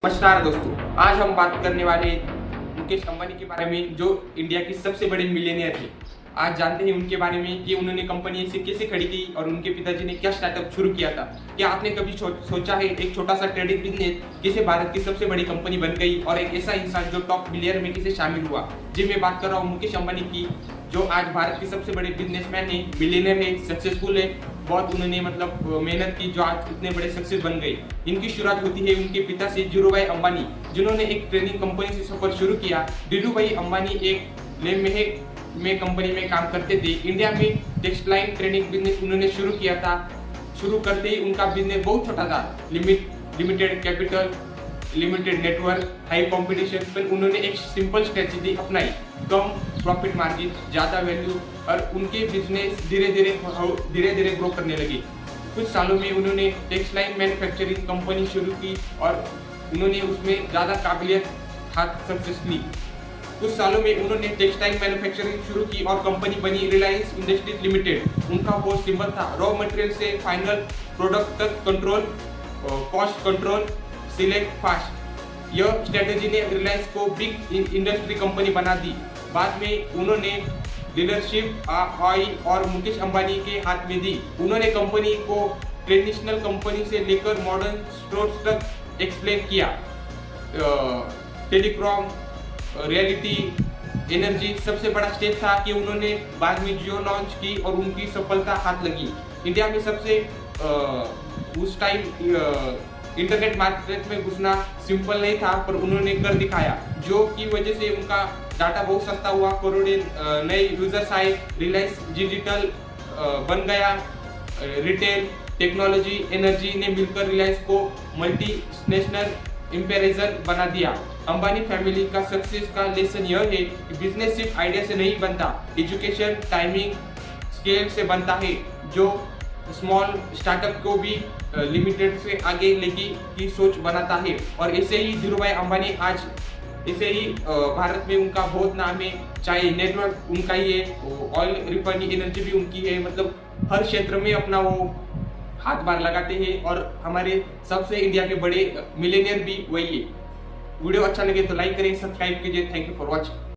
नमस्कार दोस्तों, आज हम बात करने वाले मुकेश अंबानी के बारे में जो इंडिया की सबसे बड़े मिलियनियर थे। आज जानते हैं उनके बारे में कि उन्होंने कंपनी ऐसे कैसे खड़ी की और उनके पिताजी ने क्या स्टार्टअप शुरू किया था। क्या आपने कभी सोचा है एक छोटा सा ट्रेडिंग बिजनेस कैसे भारत की सबसे बड़ी कंपनी बन गई और एक ऐसा इंसान जो टॉप मिलियनियर में कैसे शामिल हुआ। जी मैं बात कर रहा हूँ मुकेश अंबानी की, जो आज भारत के सबसे बड़े बिजनेसमैन है, मिलियनियर है, सक्सेसफुल है। बहुत उन्होंने मेहनत की जो आज इतने बड़े सक्सेस बन गए। इनकी शुरुआत होती है उनके पिता से, धीरूभाई अंबानी, जिन्होंने एक ट्रेनिंग कंपनी से सफर शुरू किया। धीरूभाई अंबानी एक लेमहेक में कंपनी में काम करते थे। इंडिया में टेक्सटाइल ट्रेनिंग बिजनेस उन्होंने शुरू किया था। शुरू करते ही उनका बिजनेस बहुत छोटा था, limited capital, limited network, high competition, पर उन्होंने एक सिंपल स्ट्रेटजी अपनाई, कम प्रॉफिट मार्जिन, ज़्यादा वैल्यू, और उनके बिजनेस धीरे धीरे ग्रो करने लगे। कुछ सालों में उन्होंने टेक्सटाइल मैन्युफैक्चरिंग कंपनी शुरू की और उन्होंने उसमें ज़्यादा काबिलियत हाथ सक्सेस ली। कुछ सालों में उन्होंने टेक्सटाइल मैन्युफैक्चरिंग शुरू की और कंपनी बनी रिलायंस इंडस्ट्रीज लिमिटेड। उनका वो सिंबल था, रॉ मटेरियल से फाइनल प्रोडक्ट तक control, cost control, select fast. यह स्ट्रेटेजी ने रिलायंस को बिग इंडस्ट्री कंपनी बना दी। बाद में उन्होंने डीलरशिप आई और मुकेश अंबानी के हाथ में दी। उन्होंने कंपनी को ट्रेडिशनल कंपनी से लेकर मॉडर्न स्टोर्स तक एक्सप्लेन किया। टेलीकॉम, रियलिटी, एनर्जी, सबसे बड़ा स्टेप था कि उन्होंने बाद में जियो लॉन्च की और उनकी सफलता हाथ लगी। इंडिया में सबसे उस टाइम इंटरनेट मार्केट में घुसना सिंपल नहीं था, पर उन्होंने कर दिखाया, जो की वजह से उनका डाटा बहुत सस्ता हुआ, करोड़ों नए यूजर्स आए, रिलायंस डिजिटल बन गया। रिटेल, टेक्नोलॉजी, एनर्जी ने मिलकर रिलायंस को मल्टीनेशनल एम्पायर बना दिया। अंबानी फैमिली का सक्सेस का लेसन यह है कि बिजनेस सिर्फ आइडिया से नहीं बनता, एजुकेशन, टाइमिंग, स्केल से बनता है, जो स्मॉल स्टार्टअप को भी लिमिटेड से आगे लेके की सोच बनाता है। और ऐसे ही धीरूभाई अंबानी आज ऐसे ही भारत में उनका बहुत नाम है, चाहे नेटवर्क उनका ही है, ऑयल रिफाइनरी एनर्जी भी उनकी है, मतलब हर क्षेत्र में अपना वो हाथ बार लगाते हैं और हमारे सबसे इंडिया के बड़े मिलियनियर भी वही है। वीडियो अच्छा लगे तो लाइक करें, सब्सक्राइब कीजिए। Thank you for watching.